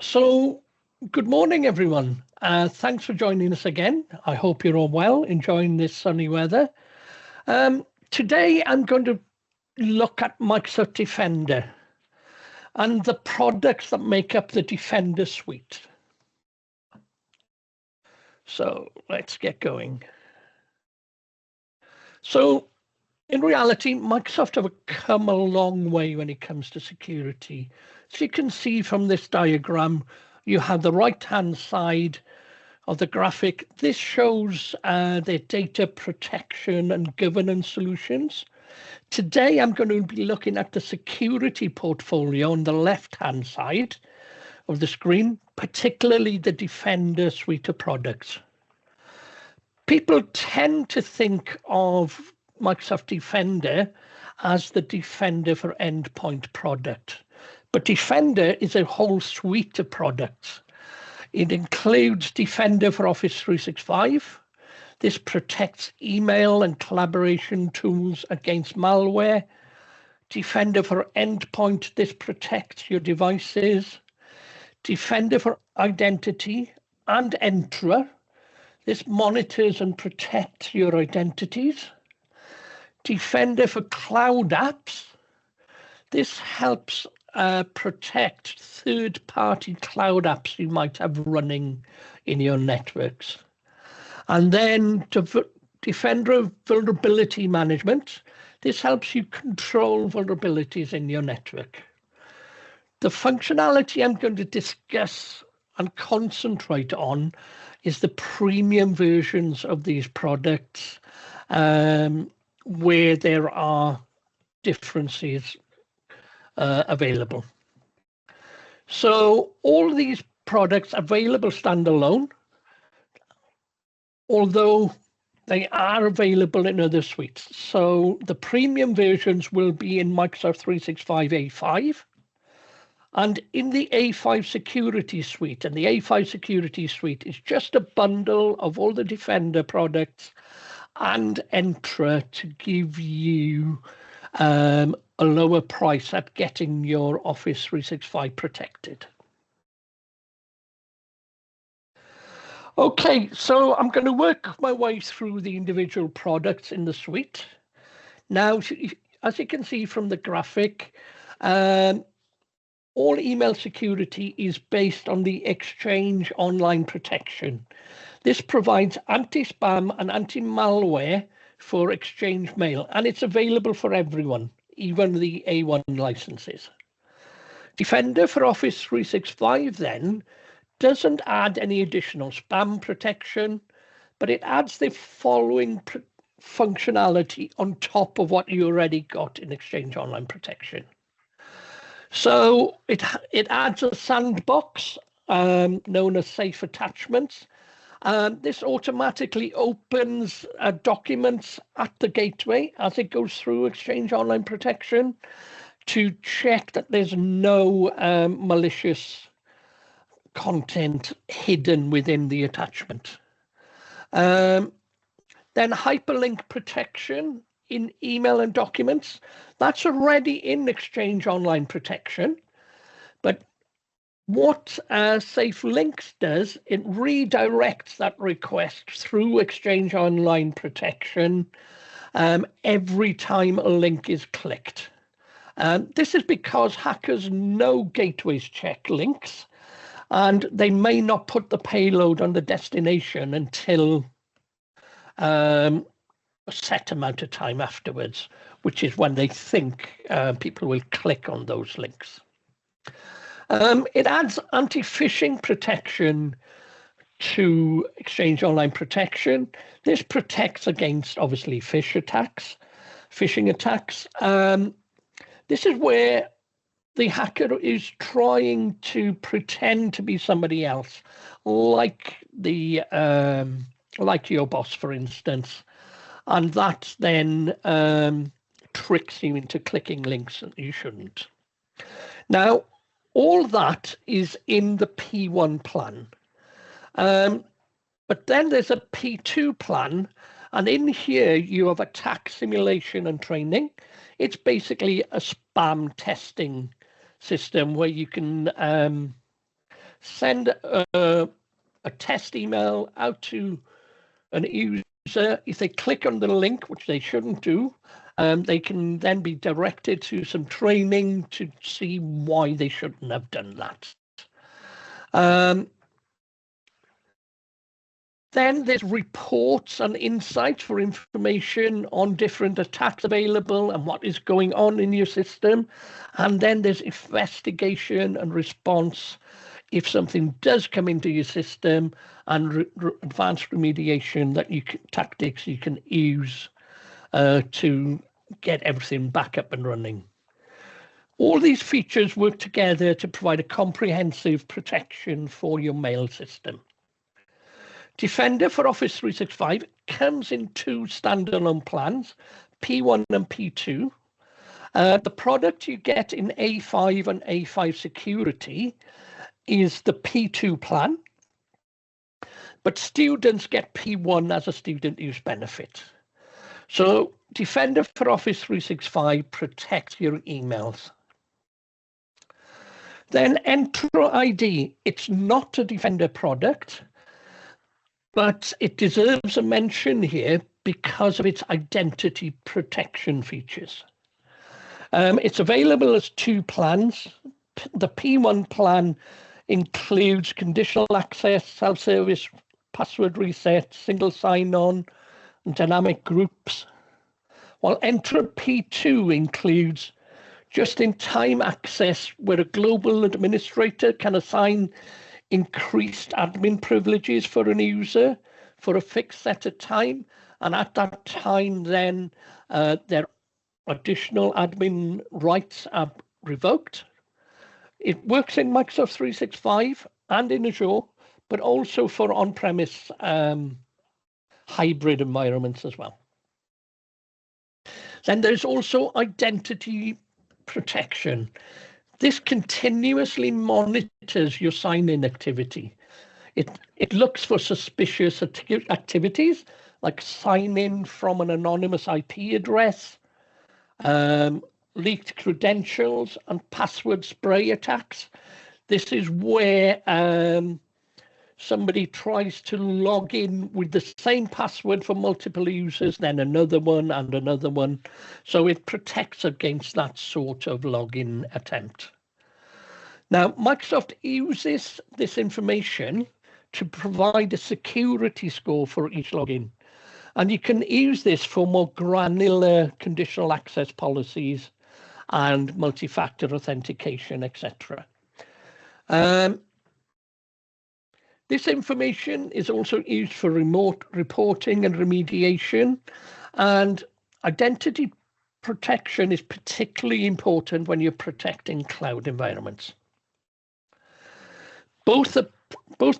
So, good morning, everyone. Thanks for joining us again. I hope you're all well, enjoying this sunny weather. Today, I'm going to look at Microsoft Defender and the products that make up the Defender suite. So let's get going. So in reality, Microsoft have come a long way when it comes to security. As you can see from this diagram, you have the right-hand side of the graphic. This shows their data protection and governance solutions. Today, I'm going to be looking at the security portfolio on the left-hand side of the screen, particularly the Defender suite of products. People tend to think of Microsoft Defender as the Defender for Endpoint product, but Defender is a whole suite of products. It includes Defender for Office 365. This protects email and collaboration tools against malware. Defender for Endpoint, this protects your devices. Defender for Identity and Entra, this monitors and protects your identities. Defender for Cloud Apps, this helps protect third-party cloud apps you might have running in your networks. And then Defender of Vulnerability Management, this helps you control vulnerabilities in your network. The functionality I'm going to discuss and concentrate on is the premium versions of these products, where there are differences available. So all these products available standalone, although they are available in other suites. So the premium versions will be in Microsoft 365 A5 and in the A5 Security Suite. And the A5 Security Suite is just a bundle of all the Defender products and Entra to give you a lower price at getting your Office 365 protected. Okay, so I'm going to work my way through the individual products in the suite. Now, as you can see from the graphic, all email security is based on the Exchange Online Protection. This provides anti-spam and anti-malware for Exchange Mail, and it's available for everyone, even the A1 licenses. Defender for Office 365 then doesn't add any additional spam protection, but it adds the following functionality on top of what you already got in Exchange Online Protection. So it adds a sandbox known as safe attachments. This automatically opens documents at the gateway as it goes through Exchange Online Protection to check that there's no malicious content hidden within the attachment. Then hyperlink protection in email and documents, that's already in Exchange Online Protection. But what Safe Links does, it redirects that request through Exchange Online Protection every time a link is clicked. This is because hackers know gateways check links, and they may not put the payload on the destination until a set amount of time afterwards, which is when they think people will click on those links. It adds anti-phishing protection to Exchange Online Protection. This protects against, obviously, phishing attacks. This is where the hacker is trying to pretend to be somebody else, like your boss, for instance, and that then tricks you into clicking links that you shouldn't. Now, all that is in the P1 plan. But then there's a P2 plan, and in here you have attack simulation and training. It's basically a spam testing system where you can send a test email out to an user. If they click on the link, which they shouldn't do, they can then be directed to some training to see why they shouldn't have done that. Then there's reports and insights for information on different attacks available and what is going on in your system. And then there's investigation and response if something does come into your system, and advanced remediation tactics you can use to get everything back up and running. All these features work together to provide a comprehensive protection for your mail system. Defender for Office 365 comes in 2 standalone plans, P1 and P2. The product you get in A5 and A5 security is the P2 plan, but students get P1 as a student use benefit. So Defender for Office 365 protects your emails. Then Entra ID, it's not a Defender product, but it deserves a mention here because of its identity protection features. It's available as 2 plans. The P1 plan includes conditional access, self-service, password reset, single sign-on, and dynamic groups, while Entra P2 includes just-in-time access where a global administrator can assign increased admin privileges for an user for a fixed set of time, and at that time then their additional admin rights are revoked. It works in Microsoft 365 and in Azure, but also for on-premise hybrid environments as well. Then there's also identity protection. This continuously monitors your sign-in activity. It looks for suspicious activities like sign-in from an anonymous IP address, leaked credentials, and password spray attacks. This is where somebody tries to log in with the same password for multiple users, then another one and another one. So it protects against that sort of login attempt. Now, Microsoft uses this information to provide a security score for each login. And you can use this for more granular conditional access policies and multi-factor authentication, etc. This information is also used for remote reporting and remediation, and identity protection is particularly important when you're protecting cloud environments. Both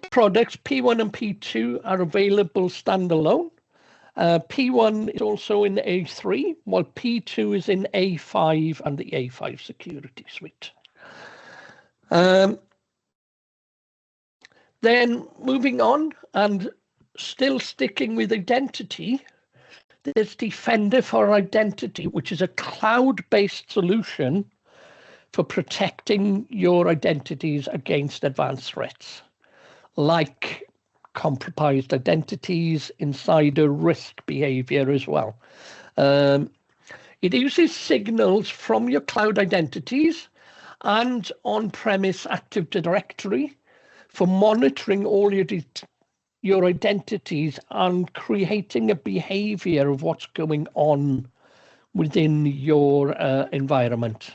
products, P1 and P2, are available standalone. P1 is also in A3, while P2 is in A5 and the A5 security suite. Then moving on, and still sticking with identity, there's Defender for Identity, which is a cloud-based solution for protecting your identities against advanced threats, like compromised identities, insider risk behavior as well. It uses signals from your cloud identities and on-premise Active Directory for monitoring all your identities and creating a behavior of what's going on within your environment.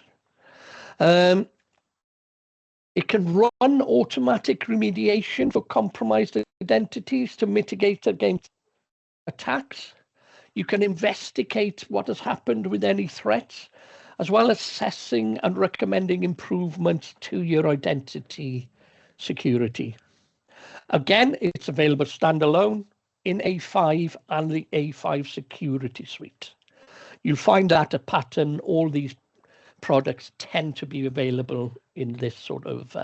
It can run automatic remediation for compromised identities to mitigate against attacks. You can investigate what has happened with any threats, as well as assessing and recommending improvements to your identity security. Again, it's available standalone in A5 and the A5 security suite. You'll find that a pattern. All these products tend to be available in this sort of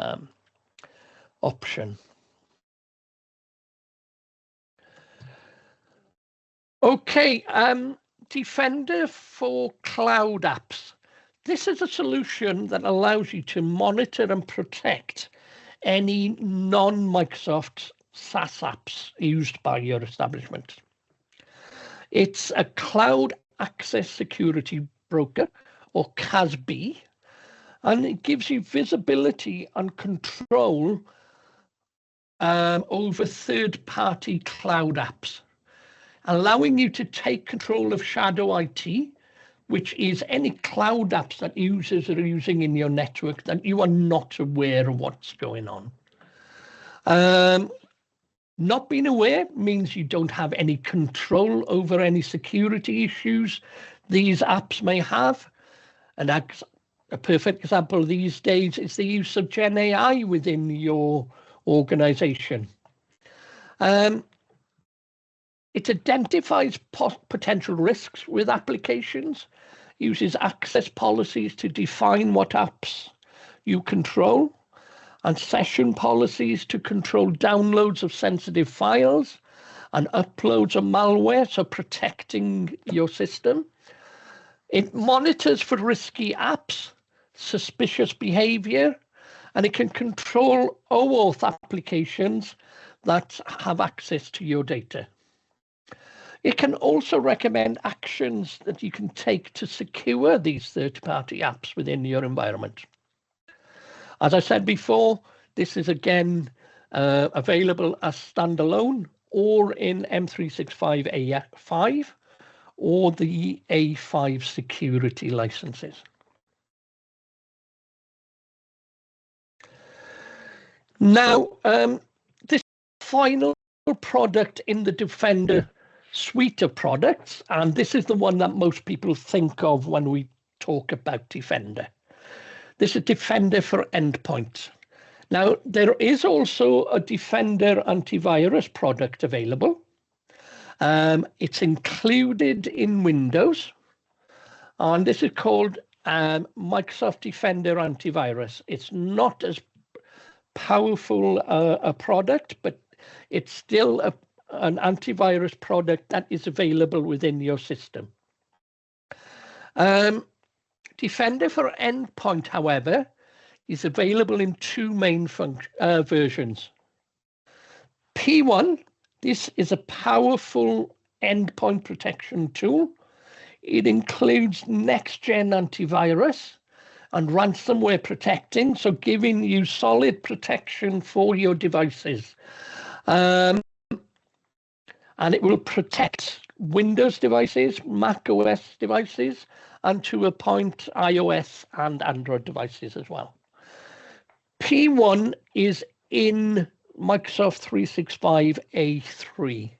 option. Okay, Defender for cloud apps. This is a solution that allows you to monitor and protect any non-Microsoft SaaS apps used by your establishment. It's a cloud access security broker, or CASB, and it gives you visibility and control over third-party cloud apps, allowing you to take control of shadow IT, which is any cloud apps that users are using in your network that you are not aware of what's going on. Not being aware means you don't have any control over any security issues these apps may have. And a perfect example these days is the use of Gen AI within your organization. It identifies potential risks with applications, uses access policies to define what apps you control, and session policies to control downloads of sensitive files and uploads of malware, so protecting your system. It monitors for risky apps, suspicious behavior, and it can control OAuth applications that have access to your data. It can also recommend actions that you can take to secure these third-party apps within your environment. As I said before, this is again available as standalone or in M365 A5 or the A5 security licenses. Now, this final product in the Defender suite of products, and this is the one that most people think of when we talk about Defender. This is Defender for Endpoint. Now, there is also a Defender antivirus product available. It's included in Windows, and this is called Microsoft Defender Antivirus. It's not as powerful a product, but it's still an antivirus product that is available within your system. Defender for Endpoint, however, is available in two main versions. P1, this is a powerful endpoint protection tool. It includes next-gen antivirus and ransomware protecting, so giving you solid protection for your devices. And it will protect Windows devices, Mac OS devices, and to a point iOS and Android devices as well. P1 is in Microsoft 365 A3.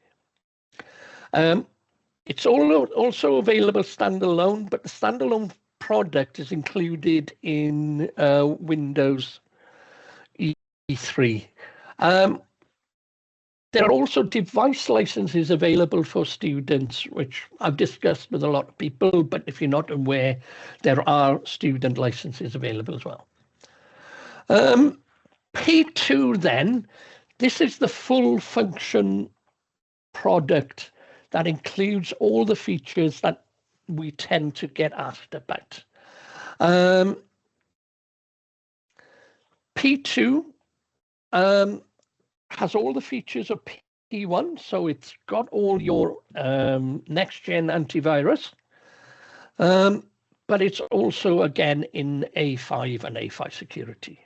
It's also available standalone, but the standalone product is included in Windows E3. There are also device licenses available for students, which I've discussed with a lot of people, but if you're not aware, there are student licenses available as well. P2 then, this is the full function product that includes all the features that we tend to get asked about. P2 has all the features of P1, so it's got all your next-gen antivirus, but it's also, again, in A5 and A5 security.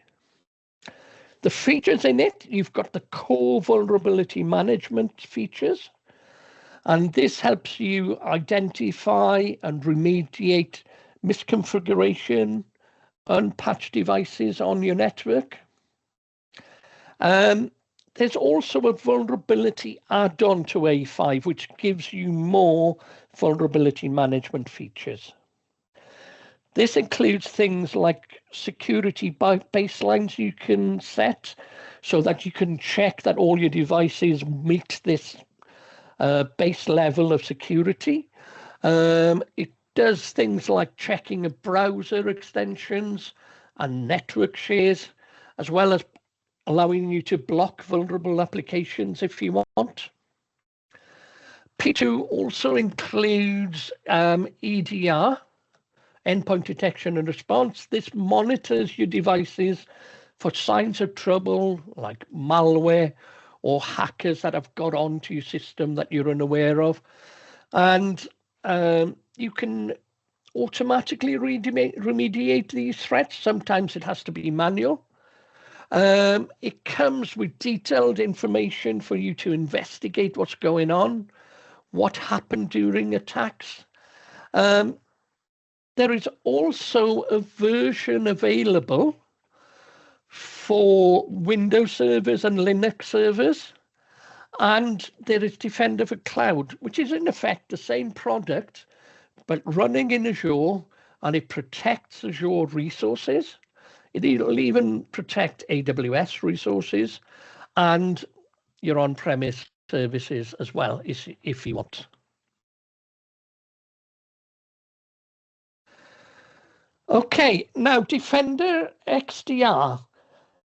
The features in it, you've got the core vulnerability management features, and this helps you identify and remediate misconfiguration, unpatched devices on your network. There's also a vulnerability add-on to A5, which gives you more vulnerability management features. This includes things like security baselines you can set so that you can check that all your devices meet this base level of security. It does things like checking of browser extensions and network shares, as well as allowing you to block vulnerable applications if you want. P2 also includes EDR, endpoint detection and response. This monitors your devices for signs of trouble like malware or hackers that have got onto your system that you're unaware of. And you can automatically remediate these threats. Sometimes it has to be manual. It comes with detailed information for you to investigate what's going on, what happened during attacks. There is also a version available for Windows servers and Linux servers. And there is Defender for Cloud, which is in effect the same product, but running in Azure, and it protects Azure resources. It'll even protect AWS resources and your on-premise services as well, if you want. Okay, now Defender XDR.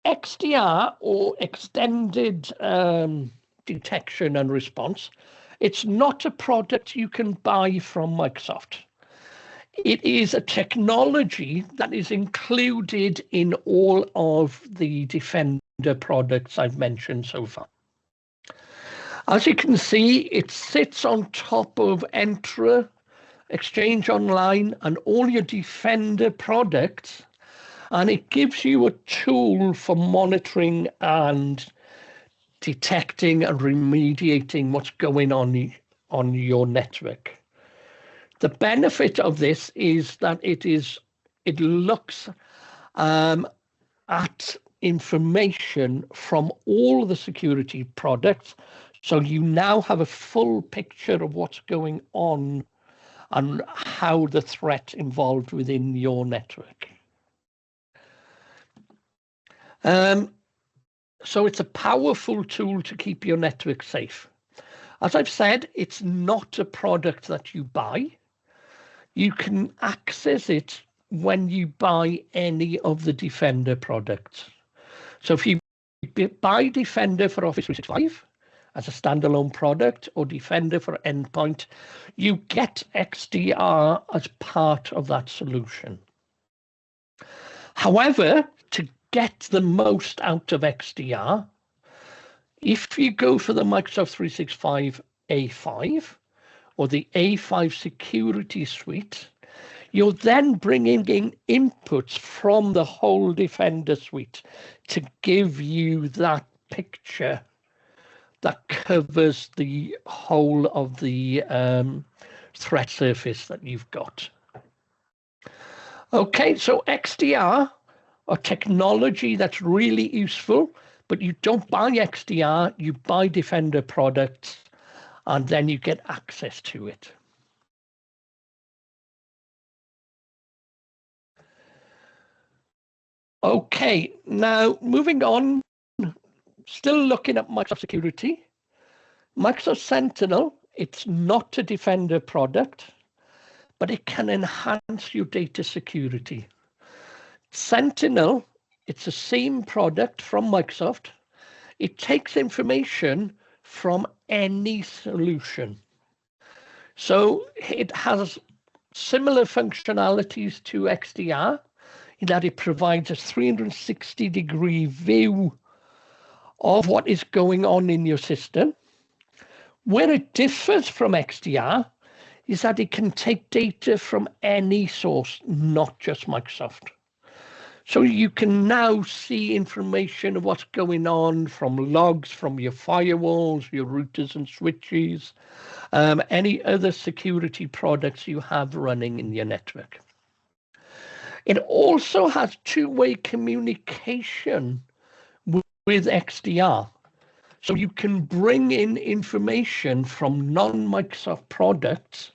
XDR, or Extended Detection and Response, it's not a product you can buy from Microsoft. It is a technology that is included in all of the Defender products I've mentioned so far. As you can see, it sits on top of Entra, Exchange Online, and all your Defender products, and it gives you a tool for monitoring and detecting and remediating what's going on your network. The benefit of this is that it looks at information from all the security products, so you now have a full picture of what's going on and how the threat involved within your network. So it's a powerful tool to keep your network safe. As I've said, it's not a product that you buy. You can access it when you buy any of the Defender products. So if you buy Defender for Office 365 as a standalone product, or Defender for Endpoint, you get XDR as part of that solution. However, to get the most out of XDR, if you go for the Microsoft 365 A5 or the A5 Security Suite, you're then bringing in inputs from the whole Defender suite to give you that picture that covers the whole of the threat surface that you've got. Okay, so XDR, a technology that's really useful, but you don't buy XDR, you buy Defender products, and then you get access to it. Okay, now moving on, still looking at Microsoft Security. Microsoft Sentinel, it's not a Defender product, but it can enhance your data security. Sentinel, it's the same product from Microsoft. It takes information from any solution. So it has similar functionalities to XDR in that it provides a 360-degree view of what is going on in your system. Where it differs from XDR is that it can take data from any source, not just Microsoft. So you can now see information of what's going on from logs from your firewalls, your routers and switches, any other security products you have running in your network. It also has two-way communication with XDR. So you can bring in information from non-Microsoft products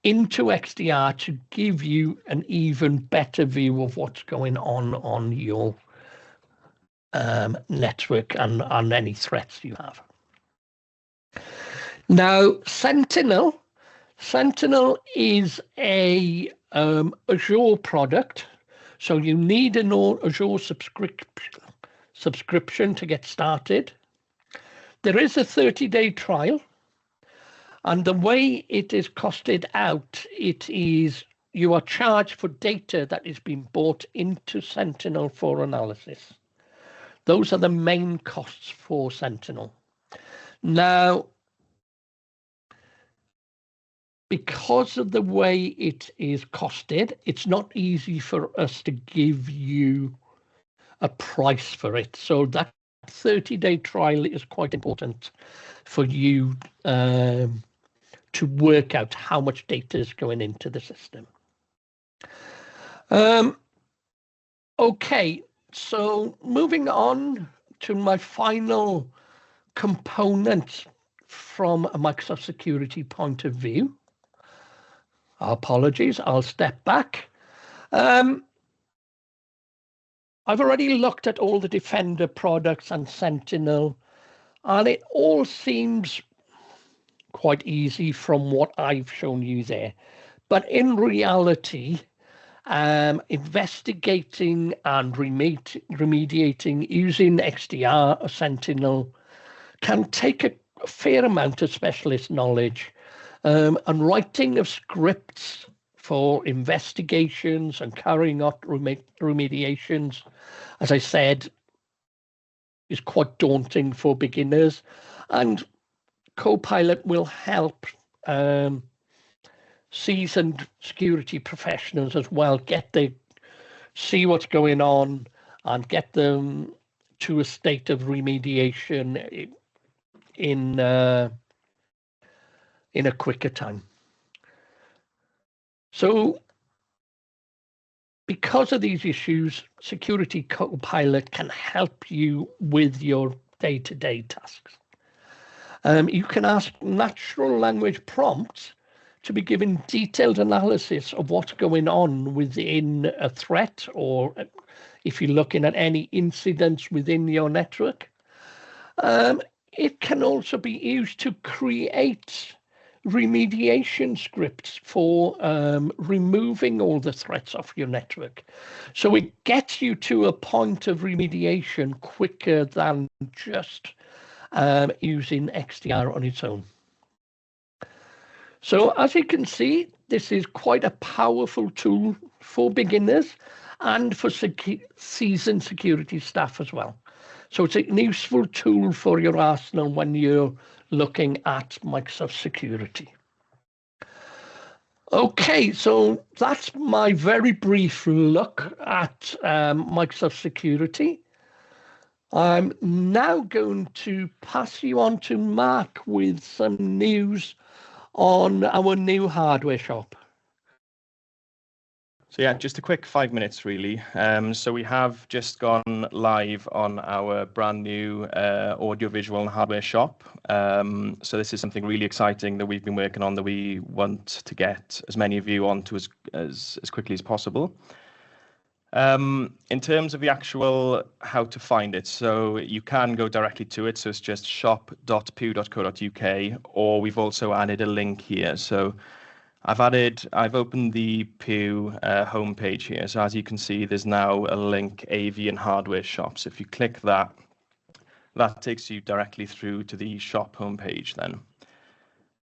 into XDR to give you an even better view of what's going on your network and any threats you have. Now, Sentinel is a Azure product, so you need an Azure subscription to get started. There is a 30-day trial, and the way it is costed out, it is you are charged for data that is being brought into Sentinel for analysis. Those are the main costs for Sentinel. Now, because of the way it is costed, it's not easy for us to give you a price for it. So that 30-day trial is quite important for you to work out how much data is going into the system. Okay, so moving on to my final component from a Microsoft security point of view. Apologies, I'll step back. I've already looked at all the Defender products and Sentinel, and it all seems quite easy from what I've shown you there. But in reality, investigating and remediating using XDR or Sentinel can take a fair amount of specialist knowledge, and writing of scripts for investigations and carrying out remediations, as I said, is quite daunting for beginners, and Copilot will help seasoned security professionals as well see what's going on and get them to a state of remediation in a quicker time. So because of these issues, Security Copilot can help you with your day-to-day tasks. You can ask natural language prompts to be given detailed analysis of what's going on within a threat, or if you're looking at any incidents within your network. It can also be used to create remediation scripts for removing all the threats off your network. So it gets you to a point of remediation quicker than just using XDR on its own. So as you can see, this is quite a powerful tool for beginners and for seasoned security staff as well. So it's a useful tool for your arsenal when you're looking at Microsoft security. Okay, so that's my very brief look at Microsoft security. I'm now going to pass you on to Mark with some news on our new hardware shop. So yeah, just a quick 5 minutes really. So we have just gone live on our brand new audiovisual and hardware shop. So this is something really exciting that we've been working on, that we want to get as many of you onto as quickly as possible. In terms of the actual how to find it, so you can go directly to it. So it's just shop.pugh.co.uk, or we've also added a link here. So I've opened the Pugh homepage here. So as you can see, there's now a link, Eifion hardware shop. So if you click that, that takes you directly through to the shop homepage then.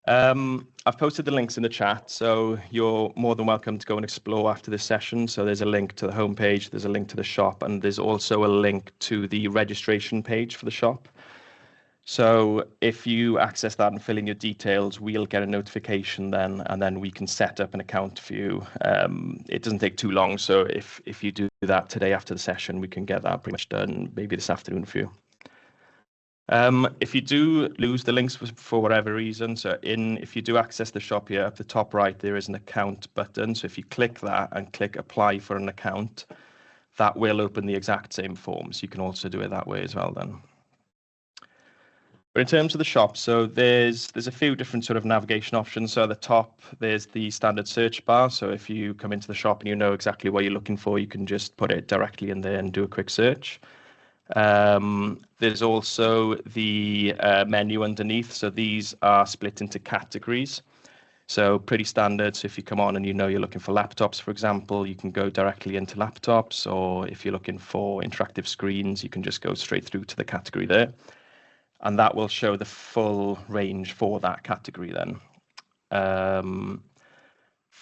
I've posted the links in the chat, so you're more than welcome to go and explore after this session. So there's a link to the homepage, there's a link to the shop, and there's also a link to the registration page for the shop. So if you access that and fill in your details, we'll get a notification then, and then we can set up an account for you. It doesn't take too long, so if you do that today after the session, we can get that pretty much done maybe this afternoon for you. If you do lose the links for whatever reason, so if you do access the shop here, at the top right, there is an account button. So if you click that and click apply for an account, that will open the exact same forms. You can also do it that way as well then. But in terms of the shop, so there's a few different sort of navigation options. So at the top, there's the standard search bar. So if you come into the shop and you know exactly what you're looking for, you can just put it directly in there and do a quick search. There's also the menu underneath. So these are split into categories. So pretty standard. So if you come on and you know you're looking for laptops, for example, you can go directly into laptops. Or if you're looking for interactive screens, you can just go straight through to the category there. And that will show the full range for that category then.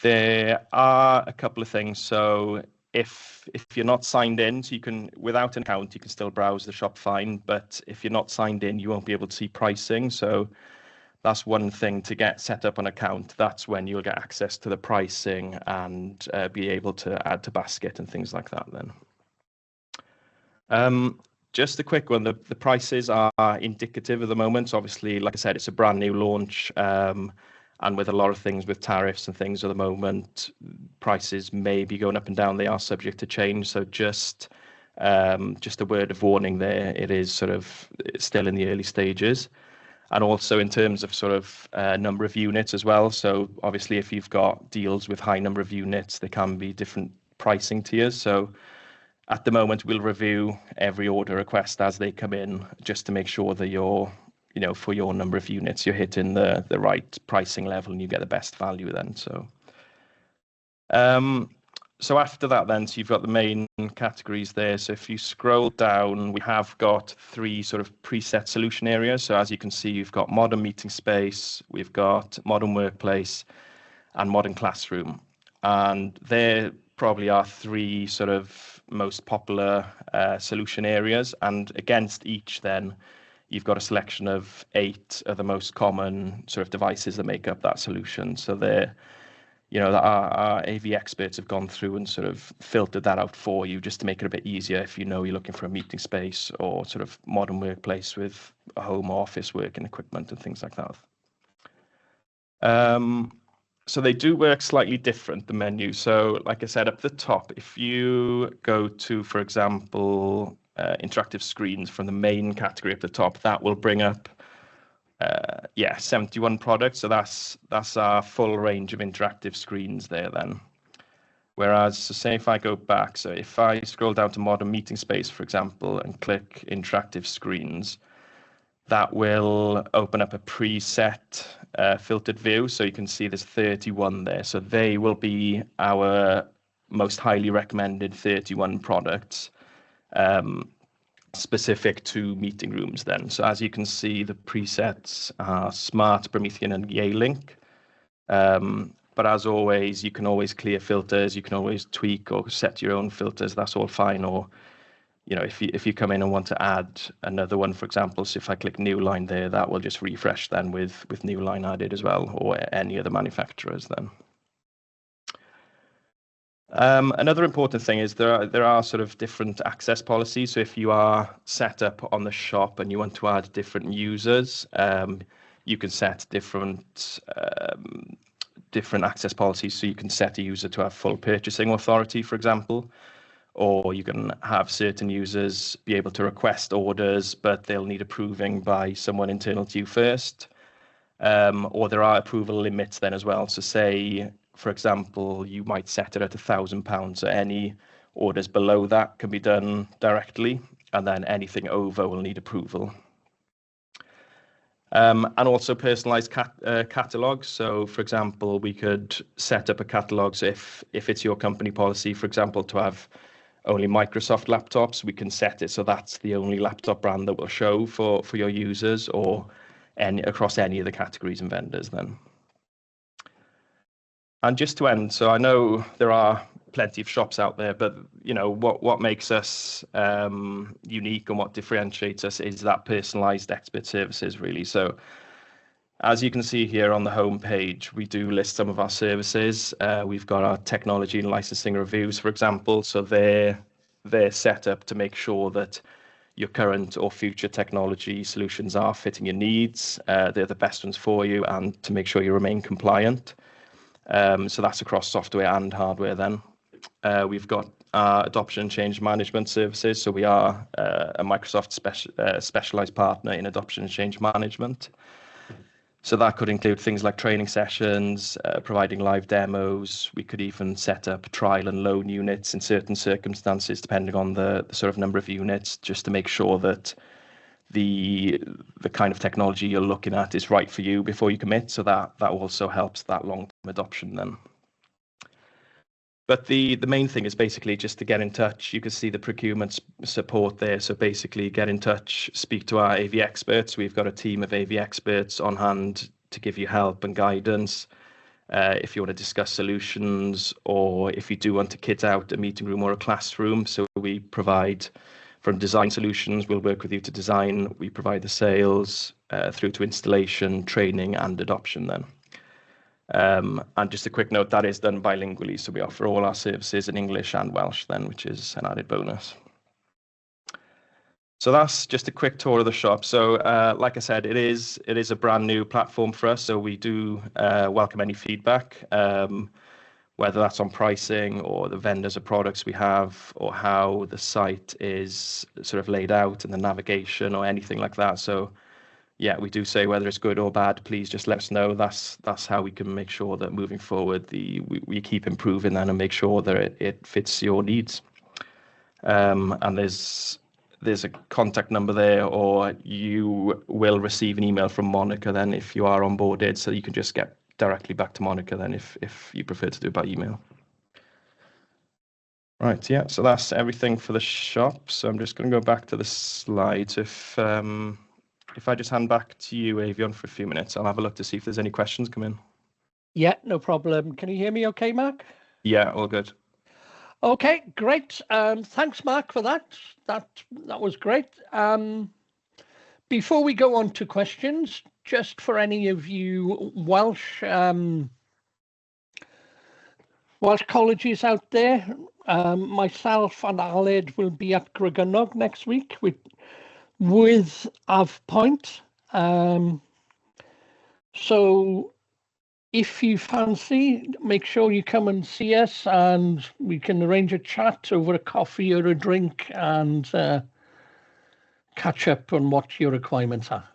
There are a couple of things. So if you're not signed in, so you can, without an account, you can still browse the shop fine, but if you're not signed in, you won't be able to see pricing. So that's one thing to get set up an account. That's when you'll get access to the pricing and be able to add to basket and things like that then. Just a quick one, the prices are indicative at the moment. So obviously, like I said, it's a brand new launch. And with a lot of things with tariffs and things at the moment, prices may be going up and down. They are subject to change. So just a word of warning there. It is sort of still in the early stages. And also in terms of sort of number of units as well. So obviously, if you've got deals with high number of units, there can be different pricing tiers. So at the moment, we'll review every order request as they come in, just to make sure that you're, for your number of units, you're hitting the right pricing level and you get the best value then. So, so after that then, so you've got the main categories there. So if you scroll down, we have got 3 sort of preset solution areas. So as you can see, you've got modern meeting space, we've got modern workplace, and modern classroom. And there probably are 3 sort of most popular solution areas. And against each then, you've got a selection of 8 of the most common sort of devices that make up that solution. So they're, our AV experts have gone through and sort of filtered that out for you just to make it a bit easier if you're looking for a meeting space or sort of modern workplace with a home office working equipment and things like that. So they do work slightly different, the menu. So like I said, up the top, if you go to, for example, interactive screens from the main category at the top, that will bring up 71 products. So that's our full range of interactive screens there then. Whereas, so say if I go back, so if I scroll down to modern meeting space, for example, and click interactive screens, that will open up a preset filtered view. So you can see there's 31 there. So they will be our most highly recommended 31 products specific to meeting rooms then. So as you can see, the presets are Smart, Promethean, and Yealink. But as always, you can always clear filters. You can always tweak or set your own filters. That's all fine. Or if you come in and want to add another one, for example, so if I click new line there, that will just refresh then with new line added as well, or any other manufacturers then. Another important thing is there are sort of different access policies. So if you are set up on the shop and you want to add different users, you can set different access policies. So you can set a user to have full purchasing authority, for example. Or you can have certain users be able to request orders, but they'll need approving by someone internal to you first. Or there are approval limits then as well. So say, for example, you might set it at £1,000. So any orders below that can be done directly, and then anything over will need approval. And also personalized catalogs. So, for example, we could set up a catalog. So if it's your company policy, for example, to have only Microsoft laptops, we can set it so that's the only laptop brand that will show for your users, or across any of the categories and vendors then. And just to end, so I know there are plenty of shops out there, but what makes us unique and what differentiates us is that personalized expert services, really. So as you can see here on the home page, we do list some of our services. We've got our technology and licensing reviews, for example. So they're set up to make sure that your current or future technology solutions are fitting your needs. They're the best ones for you, and to make sure you remain compliant. So that's across software and hardware then. We've got our adoption and change management services. So we are a Microsoft specialized partner in adoption and change management. So that could include things like training sessions, providing live demos. We could even set up trial and loan units in certain circumstances, depending on the sort of number of units, just to make sure that the kind of technology you're looking at is right for you before you commit. So that also helps that long-term adoption then. But the main thing is basically just to get in touch. You can see the procurement support there. So basically get in touch, speak to our AV experts. We've got a team of AV experts on hand to give you help and guidance. if you want to discuss solutions, or if you do want to kit out a meeting room or a classroom. So we provide from design solutions, we'll work with you to design. We provide the sales through to installation, training and adoption then. And just a quick note, that is done bilingually. So we offer all our services in English and Welsh then, which is an added bonus. So that's just a quick tour of the shop. So like I said, it is a brand new platform for us. So we do welcome any feedback, whether that's on pricing or the vendors of products we have, or how the site is sort of laid out and the navigation or anything like that. So yeah, we do say whether it's good or bad, please just let us know. That's how we can make sure that moving forward, we keep improving that and make sure that it fits your needs. And there's a contact number there, or you will receive an email from Monica then if you are onboarded, so you can just get directly back to Monica then if you prefer to do it by email. Right, yeah, so that's everything for the shop. So I'm just going to go back to the slides. If I just hand back to you, Eifion, for a few minutes, I'll have a look to see if there's any questions come in. Yeah, no problem. Can you hear me okay, Mark? Yeah, all good. Okay, great. Thanks, Mark, for that. That was great. Before we go on to questions, just for any of you Welsh colleges out there, myself and Aled will be at Gregynog next week with Endpoint. So if you fancy, make sure you come and see us, and we can arrange a chat over a coffee or a drink and catch up on what your requirements are.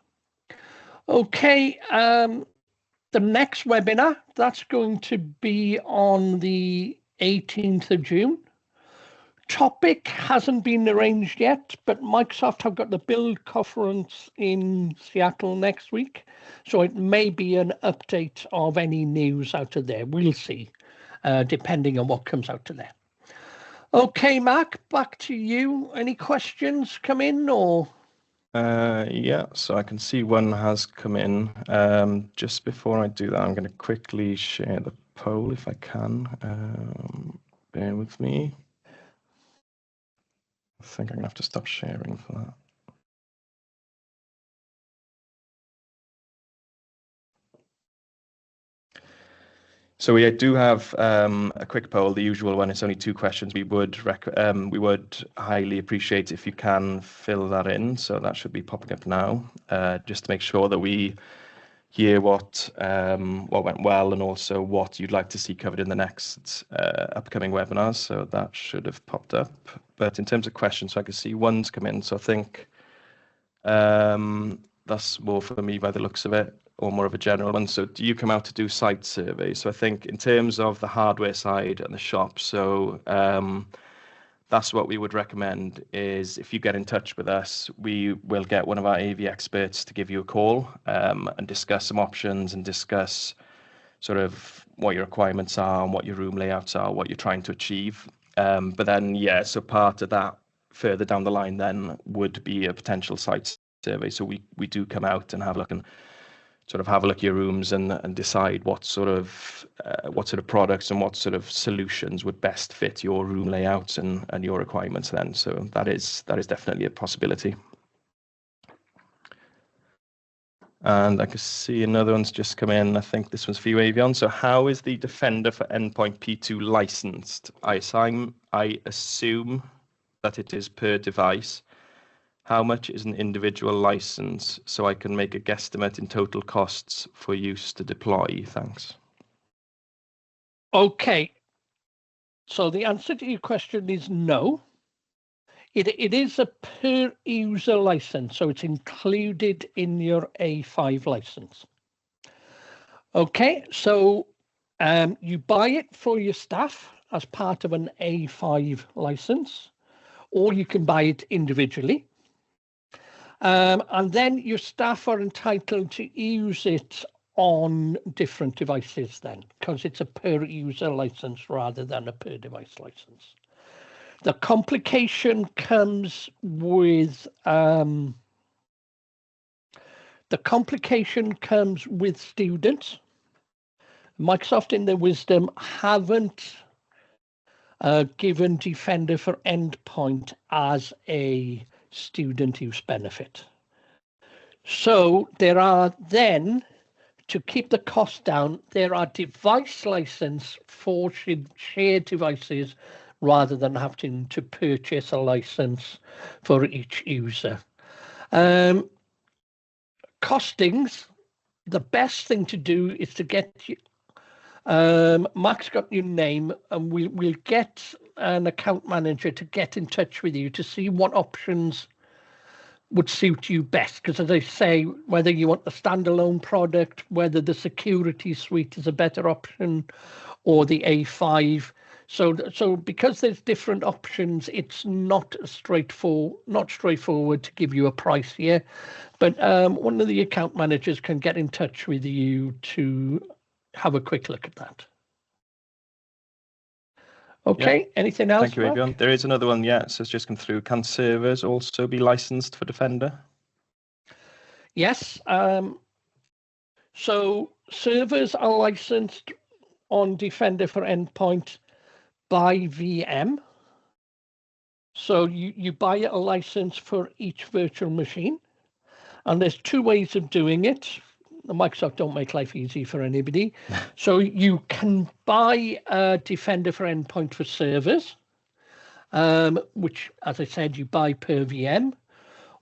Okay, the next webinar, that's going to be on the 18th of June. Topic hasn't been arranged yet, but Microsoft have got the Build conference in Seattle next week. So it may be an update of any news out of there. We'll see, depending on what comes out of there. Okay, Mark, back to you. Any questions come in or? Yeah, so I can see one has come in. Just before I do that, I'm going to quickly share the poll if I can. Bear with me. I think I'm going to have to stop sharing for that. So we do have a quick poll, the usual one. It's only 2 questions. We would highly appreciate if you can fill that in. So that should be popping up now, just to make sure that we hear what went well and also what you'd like to see covered in the next upcoming webinars. So that should have popped up. But in terms of questions, so I can see one's come in. So I think that's more for me by the looks of it, or more of a general one. So do you come out to do site surveys? So I think in terms of the hardware side and the shop, so that's what we would recommend is if you get in touch with us, we will get one of our AV experts to give you a call and discuss some options and discuss sort of what your requirements are and what your room layouts are, what you're trying to achieve. But then, yeah, so part of that further down the line then would be a potential site survey. So we do come out and have a look and sort of have a look at your rooms and decide what sort of products and what sort of solutions would best fit your room layouts and your requirements then. So that is definitely a possibility. And I can see another one's just come in. I think this one's for you, Eifion. So how is the Defender for Endpoint P2 licensed? I assume that it is per device. How much is an individual license so I can make a guesstimate in total costs for use to deploy? Thanks. Okay. So the answer to your question is no. It is a per user license, so it's included in your A5 license. Okay, so you buy it for your staff as part of an A5 license, or you can buy it individually. And then your staff are entitled to use it on different devices then, because it's a per user license rather than a per device license. The complication comes with students, Microsoft, in their wisdom, haven't given Defender for Endpoint as a student use benefit. So there are then, to keep the cost down, there are device license for shared devices rather than having to purchase a license for each user. Costings, the best thing to do is to get Mark's got your name, and we'll get an account manager to get in touch with you to see what options would suit you best. Because as I say, whether you want the standalone product, whether the security suite is a better option, or the A5. So because there's different options, it's not straightforward to give you a price here. But one of the account managers can get in touch with you to have a quick look at that. Okay, yeah. Anything else? Thank you, Eifion. There is another one, yeah, so it's just come through. Can servers also be licensed for Defender? Yes. So servers are licensed on Defender for Endpoint by VM. So you buy a license for each virtual machine. And there's two ways of doing it. Microsoft don't make life easy for anybody. So you can buy a Defender for Endpoint for servers, which, as I said, you buy per VM.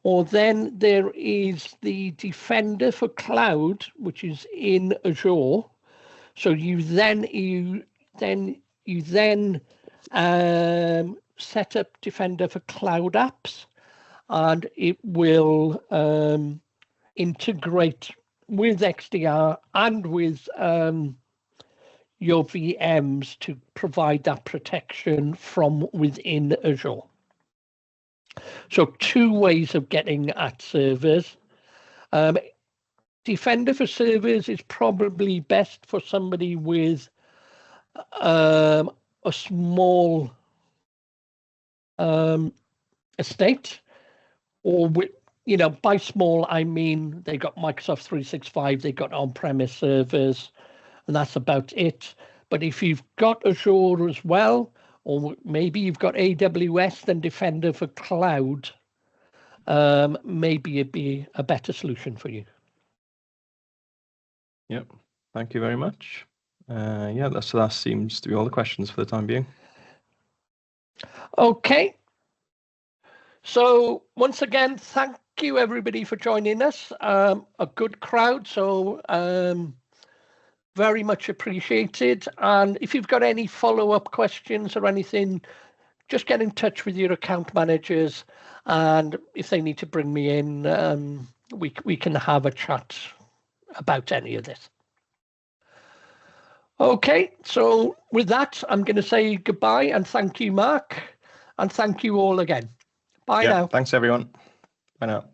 Or then there is the Defender for Cloud, which is in Azure. So you then set up Defender for Cloud apps, and it will integrate with XDR and with your VMs to provide that protection from within Azure. So two ways of getting at servers. Defender for servers is probably best for somebody with a small estate, or with, by small, I mean they got Microsoft 365, they got on-premise servers, and that's about it. But if you've got Azure as well, or maybe you've got AWS, then Defender for Cloud, maybe it'd be a better solution for you. Yep. Thank you very much. Yeah, that seems to be all the questions for the time being. Okay. So once again, thank you everybody for joining us. A good crowd, so very much appreciated. And if you've got any follow-up questions or anything, just get in touch with your account managers, and if they need to bring me in, we can have a chat about any of this. Okay, so with that, I'm going to say goodbye and thank you, Mark, and thank you all again. Bye now. Thanks, everyone. Bye now.